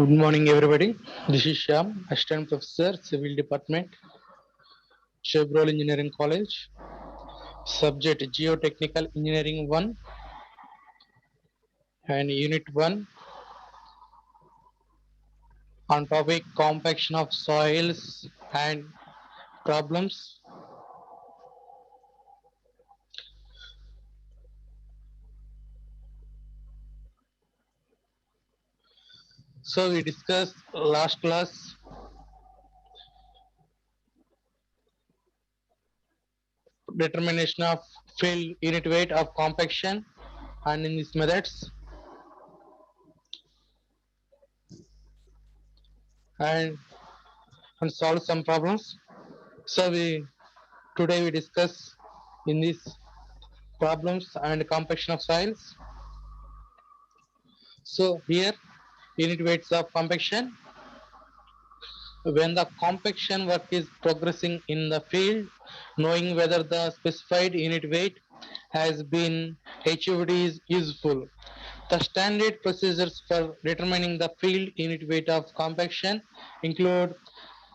Good morning, everybody. This is Shyam, Assistant Professor, Civil Department, Chevrolet Engineering College. Subject Geotechnical Engineering 1 and Unit 1 on topic compaction of soils and problems. So we discussed last class determination of field unit weight of compaction and in these methods and, solve some problems. So today we discuss in these problems and compaction of soils. So here unit weights of compaction. When the compaction work is progressing in the field, knowing whether the specified unit weight has been achieved is useful. The standard procedures for determining the field unit weight of compaction include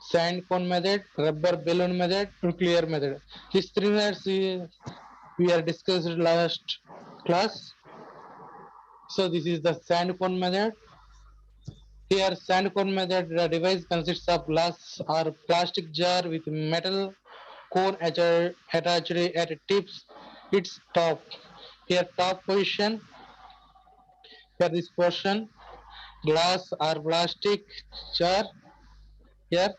sand cone method, rubber balloon method, nuclear method. These three methods we are discussed last class. So this is the sand cone method. Here, sand cone method device consists of glass or plastic jar with metal cone attached at tips its top. Here, top position, here this portion, glass or plastic jar here,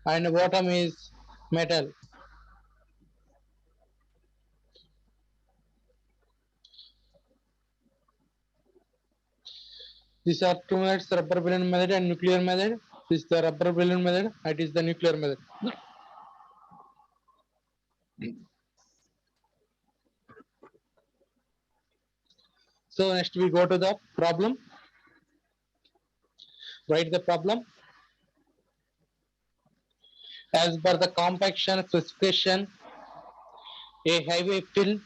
and bottom is metal. These are two methods: rubber balloon method and nuclear method. This is the rubber balloon method, that is the nuclear method. So next we go to the problem. Write the problem. As per the compaction specification, a highway fill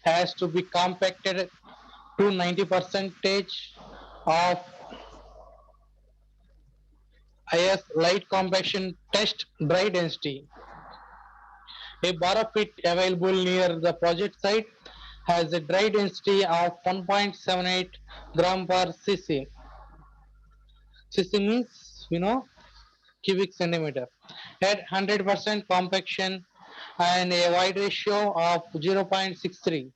has to be compacted to 90% of IS light compaction test dry density. A bar of it available near the project site has a dry density of 1.78 gram per cc. Cc means, cubic centimeter. At 100% compaction and a wide ratio of 0.63.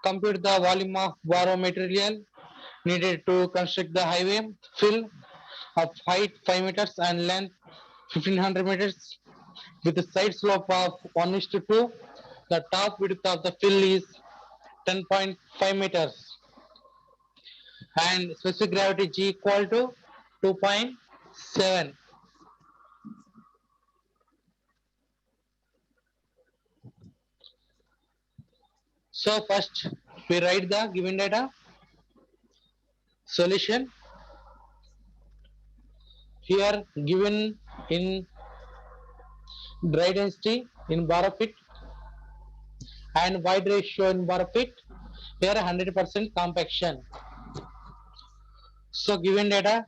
Compute the volume of borrow material needed to construct the highway fill of height 5 meters and length 1500 meters with a side slope of 1:2. The top width of the fill is 10.5 meters and specific gravity G equal to 2.7. So first we write the given data. Solution here given in dry density in bar of it and wide ratio in bar of it. Here 100% compaction. So given data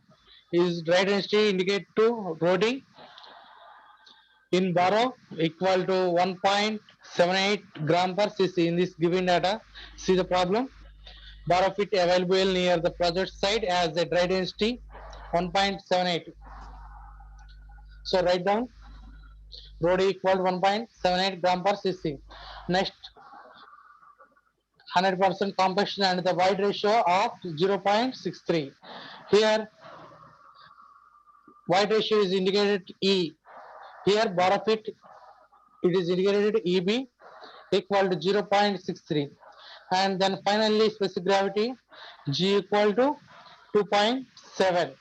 is dry density indicate to loading in borrow equal to 1.78 gram per cc in this given data. See the problem. Bar of it available near the project site as a dry density 1.78. So write down road equal 1.78 gram per cc. Next 100% compaction and the wide ratio of 0.63. Here wide ratio is indicated E. Here bar of it is indicated EB equal to 0.63. And then finally specific gravity G equal to 2.7.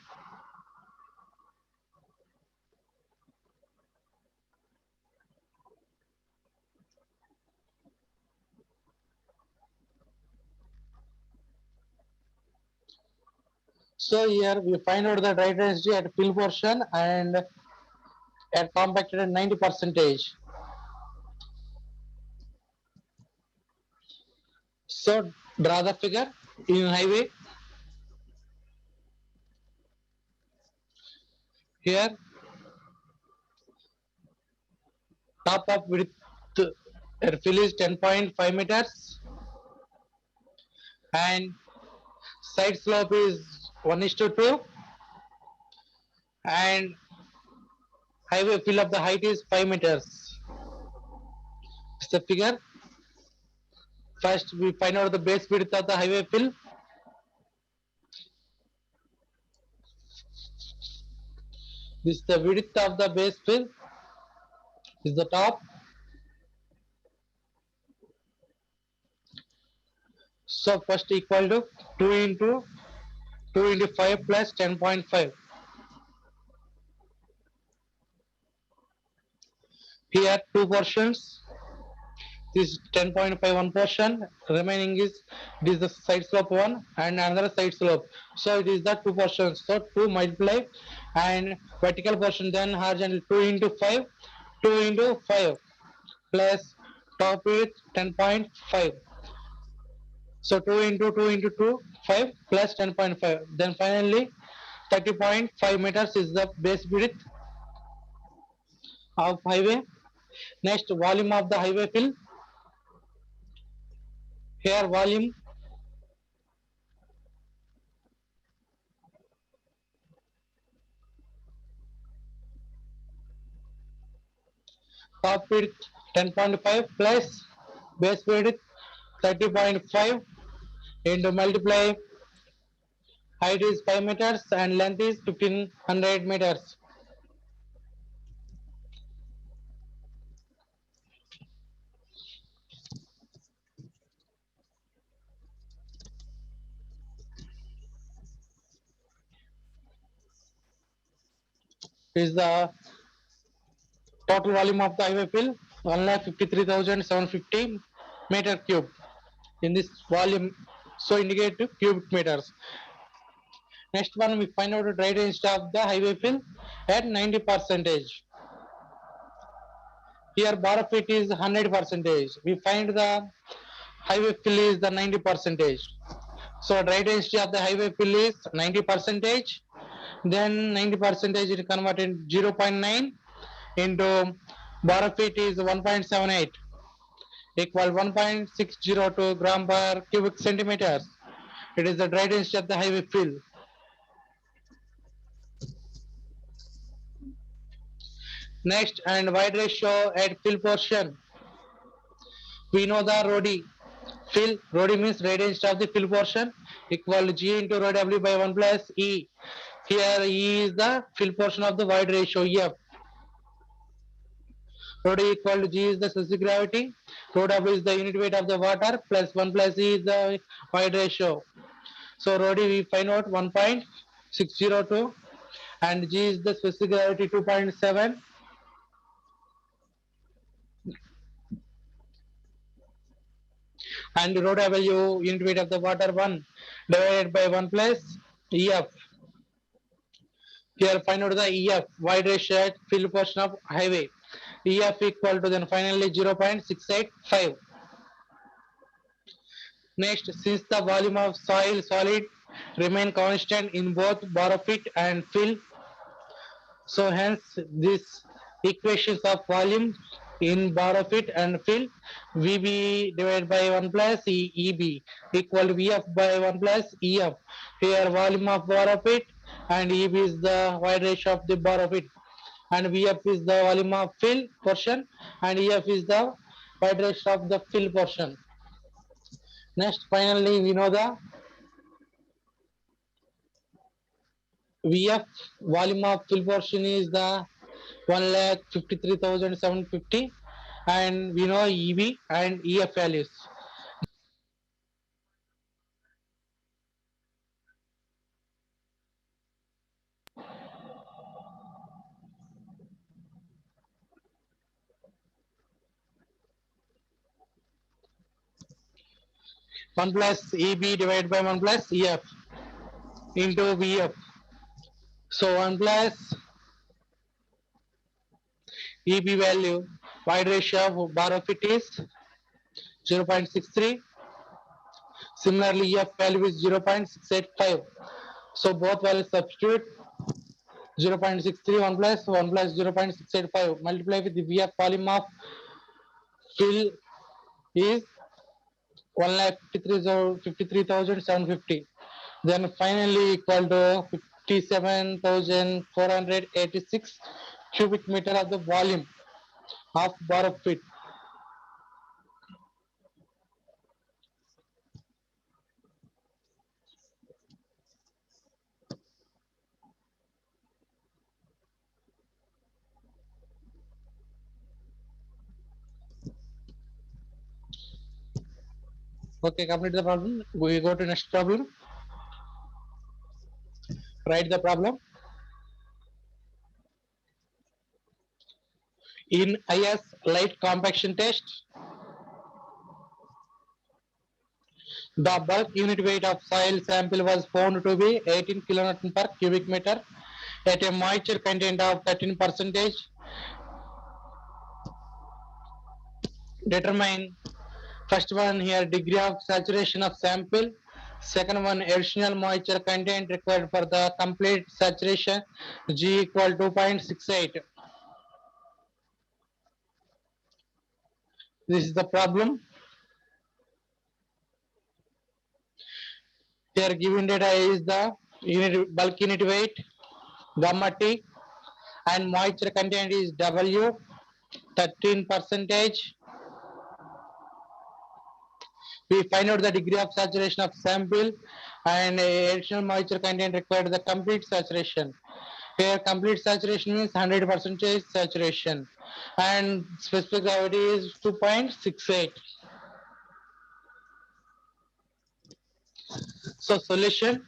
So here we find out the dry density at fill portion and at compacted at 90 percentage. So draw the figure in highway. Here, top of width airfill is 10.5 meters and side slope is 1:2 and highway fill of the height is 5 meters. It's the figure. First, we find out the base width of the highway fill. This is the width of the base fill. This is the top. So first equal to 2 into 2 into 5 plus 10.5. Here two portions. This 10.5 one portion, remaining is this is the side slope one and another side slope. So it is the two portions. So 2 multiply and vertical portion, then horizontal 2 into 5, 2 into 5 plus top is 10.5. So 2 into 2 into 2, 5 plus 10.5. Then finally 30.5 meters is the base width of highway. Next, volume of the highway fill. Here volume top width 10.5 plus base width 30.5 into multiply height is 5 meters and length is 1500 meters. Is the total volume of the highway fill 1,53,750 meter cube. In this volume, so indicate cubic meters. Next one, we find out the dry density of the highway fill at 90 percentage. Here bar of it is 100 percentage. We find the highway fill is the 90 percentage. So dry density of the highway fill is 90 percentage. Then 90 percentage is converted 0.9 into bar of it is 1.78 equal 1.602 gram per cubic centimeters. It is the dry density of the highway fill. Next, and wide ratio at fill portion. We know the ROD. Fill, ROD means dry density of the fill portion equal G into rho W by 1 plus E. Here E is the fill portion of the wide ratio F. Rho D equal to G is the specific gravity. Rho W is the unit weight of the water plus 1 plus E is the wide ratio. So rho D we find out 1.602 and G is the specific gravity 2.7. And rho W unit weight of the water 1 divided by 1 plus EF. Here find out the EF wide ratio at fill portion of highway. EF equal to then finally 0.685. Next, since the volume of soil solid remain constant in both bar of it and fill, so hence this equations of volume in bar of it and fill VB divided by 1 plus EB equal to VF by 1 plus EF. Here volume of bar of it and EB is the wide ratio of the bar of it and VF is the volume of fill portion and EF is the wide ratio of the fill portion. Next, finally, we know the VF volume of fill portion is the 1,53,750 and we know EB and EF values. One plus EB divided by 1 plus EF into VF. So 1 plus EB value wide ratio of bar of it is 0.63. Similarly, EF value is 0.685. So both values substitute 0.63, 1 plus 0.685 multiply with the VF volume of fill is 1,53,750. Then finally equal to 57,486 cubic meter of the volume of borough fit. Okay, complete the problem. We go to next problem. Write the problem. In IS light compaction test, the bulk unit weight of soil sample was found to be 18 kilonewton per cubic meter at a moisture content of 13 percentage. Determine first one here degree of saturation of sample. Second one additional moisture content required for the complete saturation. G equal 2.68. This is the problem. Here given data is the unit bulk unit weight gamma T and moisture content is W 13 percentage. We find out the degree of saturation of sample and additional moisture content required the complete saturation. Here complete saturation means 100% saturation and specific gravity is 2.68. So solution,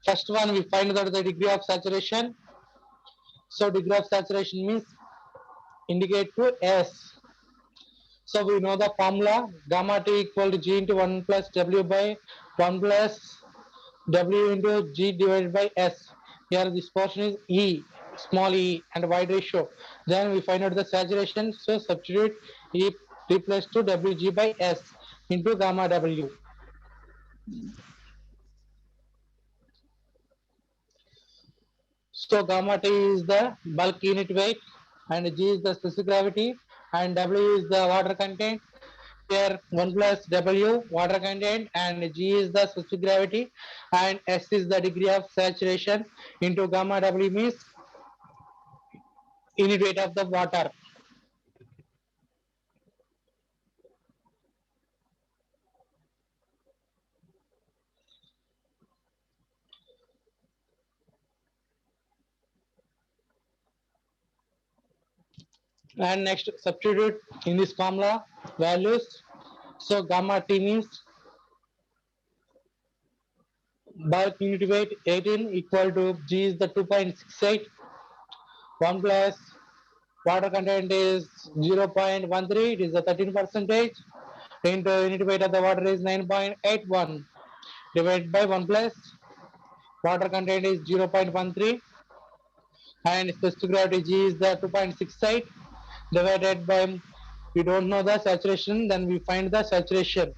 first one we find out the degree of saturation. So degree of saturation means indicate to S. So we know the formula gamma T equal to G into 1 plus W by 1 plus W into G divided by S. Here this portion is E, small e and wide ratio. Then we find out the saturation. So substitute E replace to Wg by S into gamma W. So gamma T is the bulk unit weight and G is the specific gravity and W is the water content. Here 1 plus W water content and G is the specific gravity and S is the degree of saturation into gamma W means unit weight of the water. And next substitute in this formula values. So gamma T means bulk unit weight 18 equal to G is the 2.68, 1 plus water content is 0.13, it is the 13 percentage into unit weight of the water is 9.81 divided by 1 plus water content is 0.13 and specific gravity G is the 2.68 divided by, we don't know the saturation, then we find the saturation.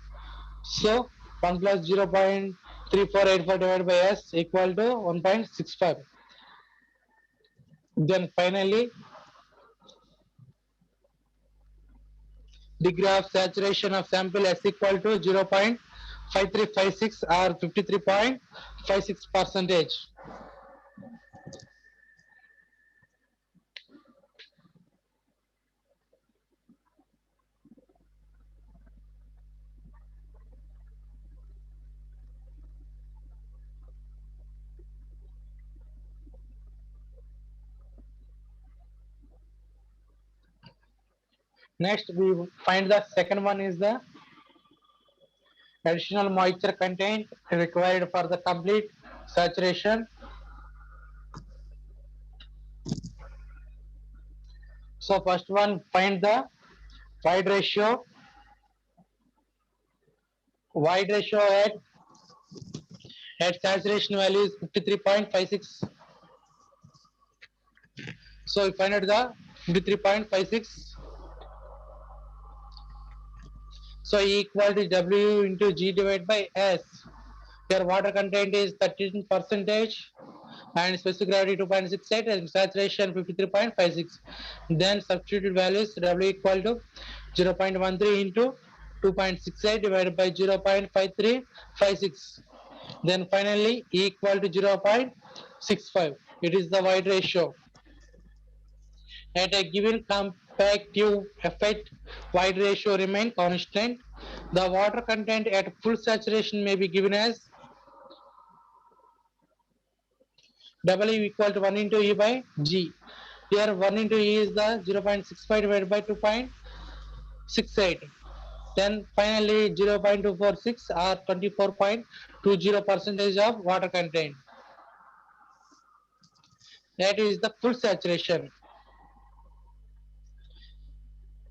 So 1 plus 0.3484 divided by S equal to 1.65. Then finally degree of saturation of sample S equal to 0.5356 or 53.56 percentage. Next we find the second one is the additional moisture content required for the complete saturation. So first one find the wide ratio. Wide ratio at saturation value is 53.56. So we find out the 53.56. So E equal to W into G divided by S. Here water content is 13% and specific gravity 2.68 and saturation 53.56. Then substituted values W equal to 0.13 into 2.68 divided by 0.5356. Then finally E equal to 0.65. It is the wide ratio. At a given compactive effect, wide ratio remain constant. The water content at full saturation may be given as W equal to 1 into E by G. Here 1 into E is the 0.65 divided by 2.68. Then finally 0.246 or 24.20% of water content. That is the full saturation.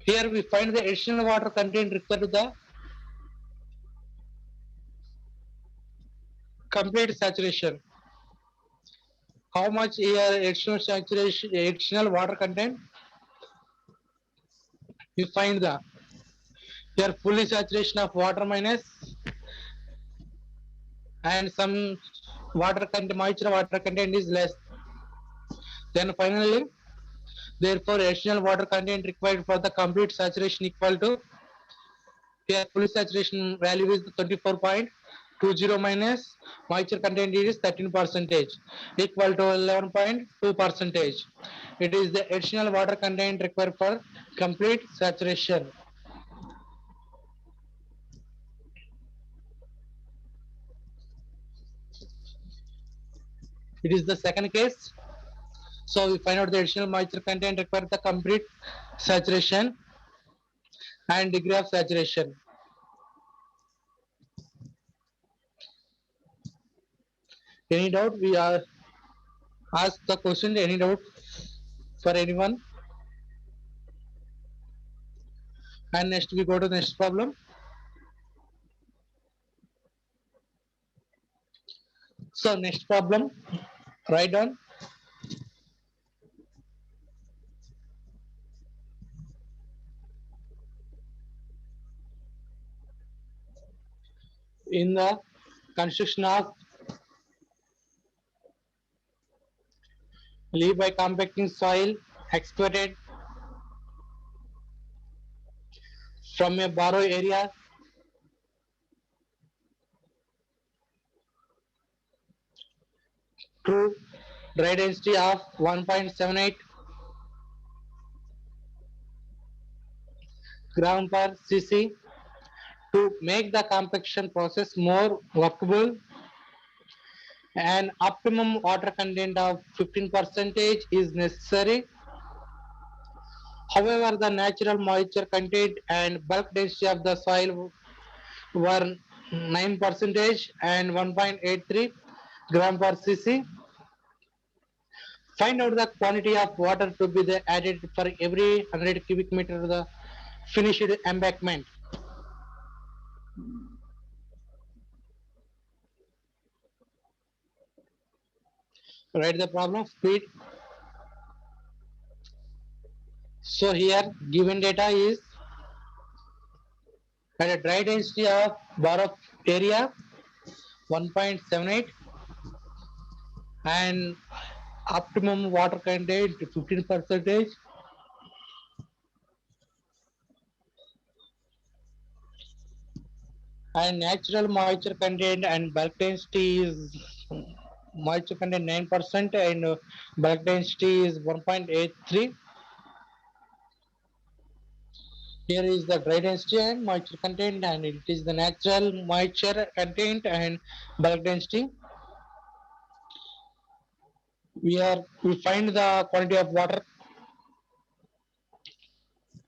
Here we find the additional water content required to the complete saturation. How much here additional saturation, additional water content? You find the here fully saturation of water minus and some water content, moisture water content is less. Then finally, therefore additional water content required for the complete saturation equal to here full saturation value is 24.20 minus moisture content is 13% equal to 11.2%. It is the additional water content required for complete saturation. It is the second case. So we find out the additional moisture content required the complete saturation and degree of saturation. Any doubt? We are ask the question. Any doubt for anyone? And next we go to the next problem. So next problem, write down. In the construction of leave by compacting soil excavated from a borrow area to dry density of 1.78 gram per cc to make the compaction process more workable. An optimum water content of 15% is necessary. However, the natural moisture content and bulk density of the soil were 9% and 1.83 gram per cc. Find out the quantity of water to be added for every 100 cubic meter of the finished embankment. Write the problem, speed. So here given data is at a dry density of borrow area 1.78 and optimum water content 15%. And natural moisture content and bulk density is moisture content 9% and bulk density is 1.83. Here is the dry density and moisture content, and it is the natural moisture content and bulk density. We find the quantity of water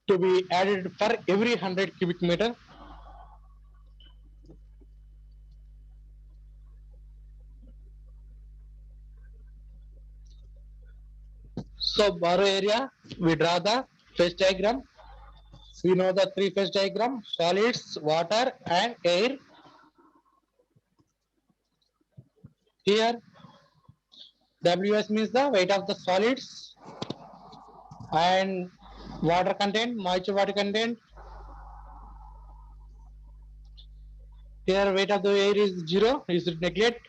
to be added for every 100 cubic meter. So borrow area, we draw the phase diagram. We know the three phase diagram: solids, water, and air. Here, Ws means the weight of the solids, and water content, moisture water content, Here weight of the air is 0, is neglect,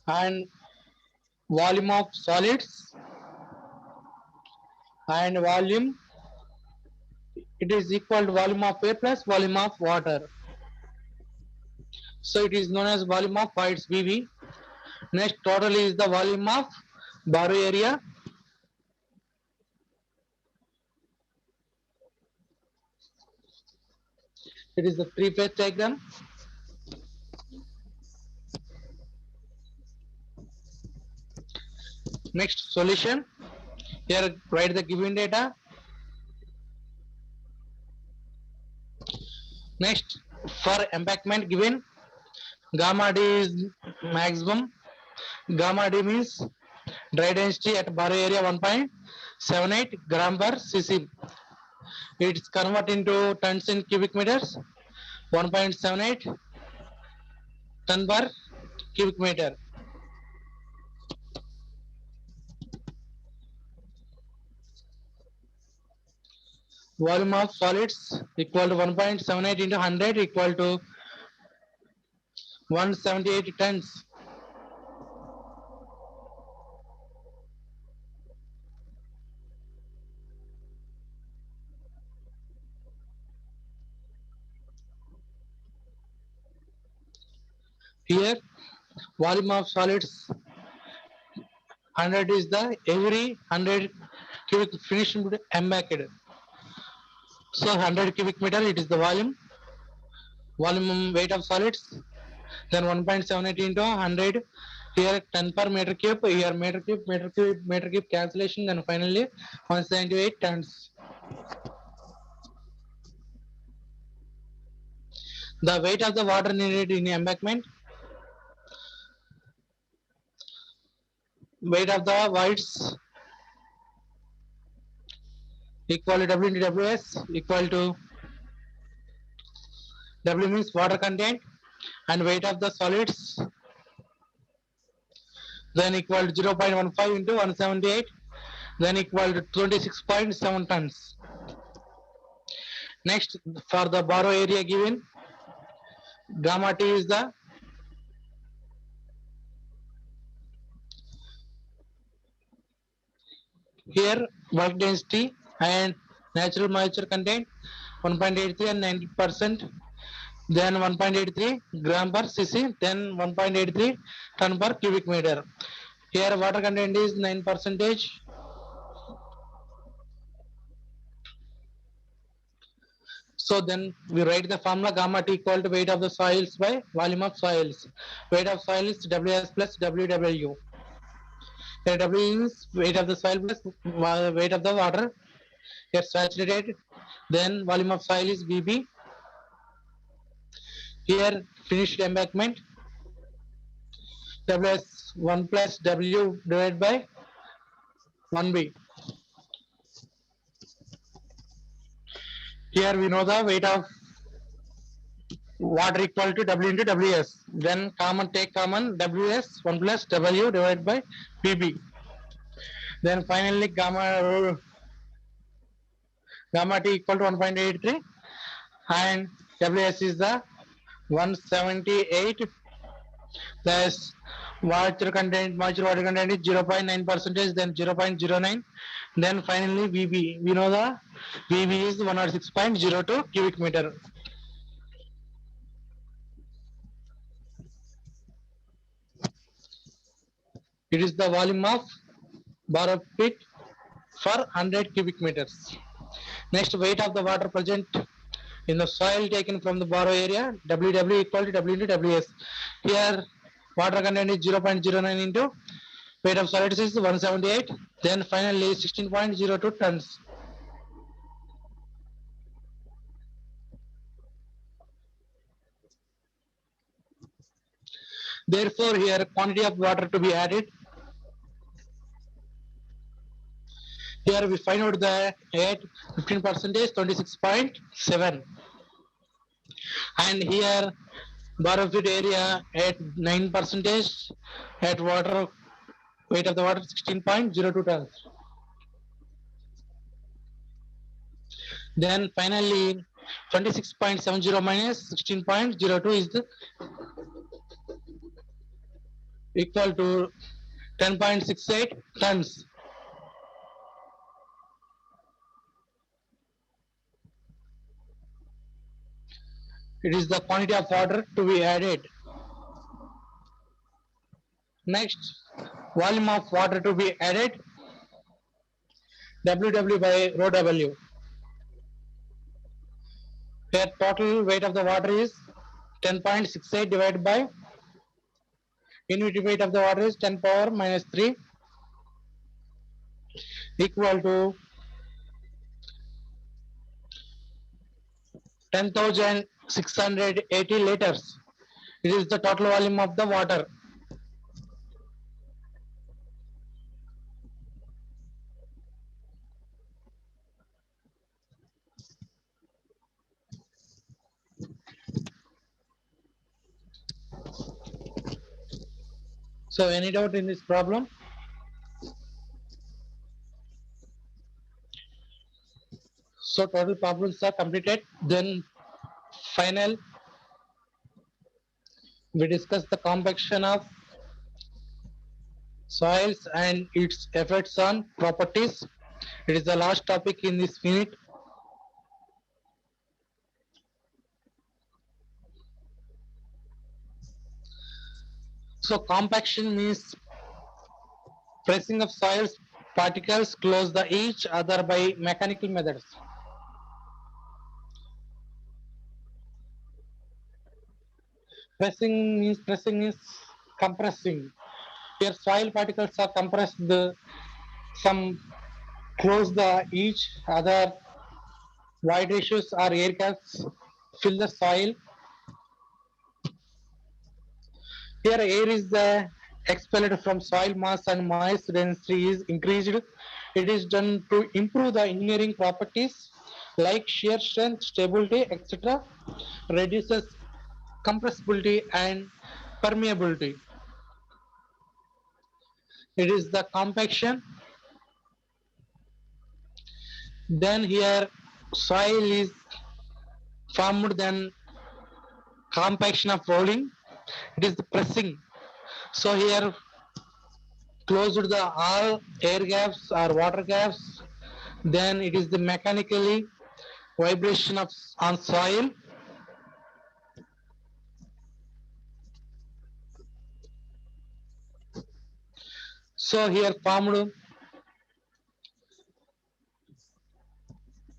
and volume of solids and volume, it is equal to volume of air plus volume of water. So it is known as volume of voids VV. Next, total is the volume of borrow area. It is the three-phase diagram. Next, solution. Here write the given data. Next, for embankment given, gamma D is maximum. Gamma D means dry density at borrow area 1.78 gram per cc. It's convert into tons in cubic meters. 1.78 ton per cubic meter. Volume of solids equal to 1.78 into 100 equal to 178 tons. Here, volume of solids 100 is the every 100 cubic finished embanked. So 100 cubic meter, it is the volume weight of solids. Then 1.78 into 100. Here 10 per meter cube. Here meter cube cancellation. Then finally 178 tons. The weight of the water needed in embankment. Weight of the voids equal to W into WS equal to W means water content and weight of the solids then equal to 0.15 into 178 then equal to 26.7 tons. Next, for the borrow area given, gamma T is the here work density and natural moisture content 1.83 and 90%, then 1.83 gram per cc, then 1.83 ton per cubic meter. Here water content is 9%. So then we write the formula gamma T equal to weight of the soils by volume of soils. Weight of soil is WS plus WW. Here W is weight of the soil plus weight of the water. Here saturated. Then volume of soil is VB. Here finished embankment. WS 1 plus W divided by 1B. Here we know the weight of water equal to W into WS. Then take common WS 1 plus W divided by PB. Then finally gamma T equal to 1.83 and WS is the 178 plus moisture water content is 0.9%, then 0.09, then finally VB. We know the VB is 106.02 cubic meter. It is the volume of borrow pit for 100 cubic meters. Next, weight of the water present in the soil taken from the borrow area, WW equal to W into WS. Here, water content is 0.09 into weight of solids is 178. Then finally 16.02 tons. Therefore, here quantity of water to be added. Here we find out the at 15%, 26.7. And here borrow pit area at 9%, at water weight of the water 16.02 tons. Then finally 26.70 minus 16.02 is equal to 10.68 tons. It is the quantity of water to be added. Next, volume of water to be added, WW by rho W. Here total weight of the water is 10.68 divided by unit weight of the water is 10 power minus 3 equal to 10,680 liters. It is the total volume of the water. So any doubt in this problem? So total problems are completed. Then final, we discuss the compaction of soils and its effects on properties. It is the last topic in this unit. So compaction means pressing of soils particles close the each other by mechanical methods. Pressing means compressing. Here soil particles are compressed, some close the each other, wide ratios or air gaps fill the soil. Here air is expelled from soil mass and moist density is increased. It is done to improve the engineering properties like shear strength, stability, etc. Reduces compressibility and permeability. It is the compaction. Then here soil is formed, then compaction of rolling. It is the pressing. So here closed the all air gaps or water gaps. Then it is the mechanically vibration of on soil. So here formed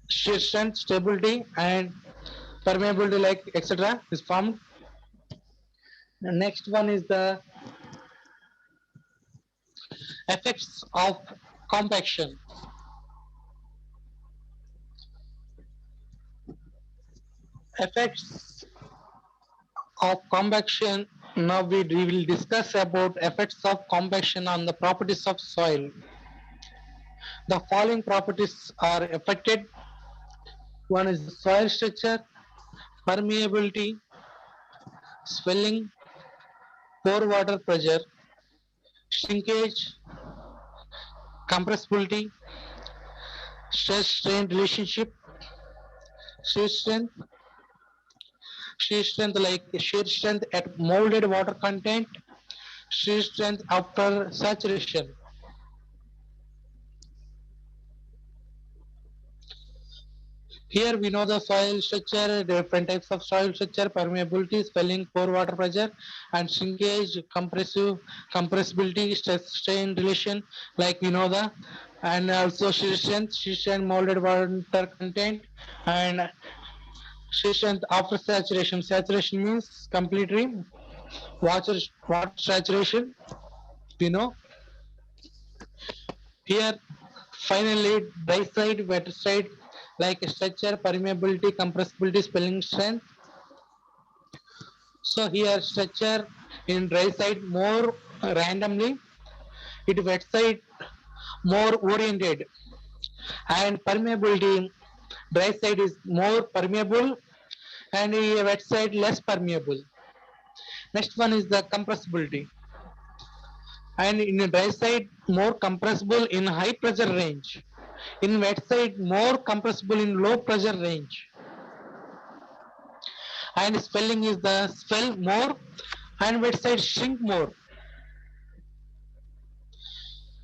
shear strength, stability, and permeability, like etc. is formed. The next one is the effects of compaction. Effects of compaction. Now we will discuss about effects of compaction on the properties of soil. The following properties are affected. One is soil structure, permeability, swelling, pore water pressure, shrinkage, compressibility, stress strain relationship, shear strength, like shear strength at molded water content, shear strength after saturation. Here we know the soil structure, different types of soil structure, permeability, swelling, pore water pressure, and shrinkage, compressibility, stress strain relation, like we know the, and also shear strength, molded water content, and shear strength after saturation. Saturation means completely water saturation. We know. Here finally dry side, wet side, like structure, permeability, compressibility, swelling strength. So here structure in dry side more randomly, it wet side more oriented, and permeability, dry side is more permeable and wet side less permeable. Next one is the compressibility, and in a dry side more compressible in high pressure range, in wet side more compressible in low pressure range. and swelling is the swell more, and wet side shrink more,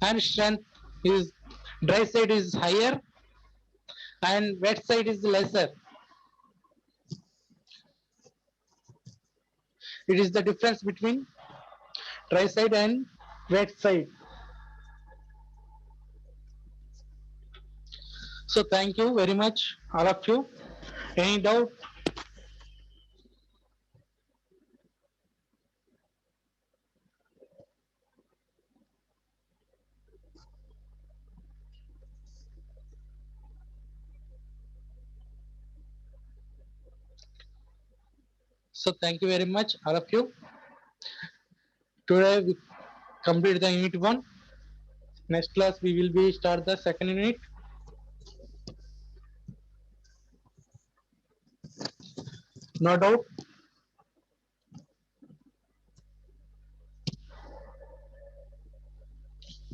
and strength is dry side is higher and wet side is lesser. It is the difference between dry side and wet side. So thank you very much, all of you. Any doubt? So thank you very much, all of you. Today we complete the unit 1. Next class we will be start the second unit. No doubt.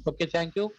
Okay, thank you.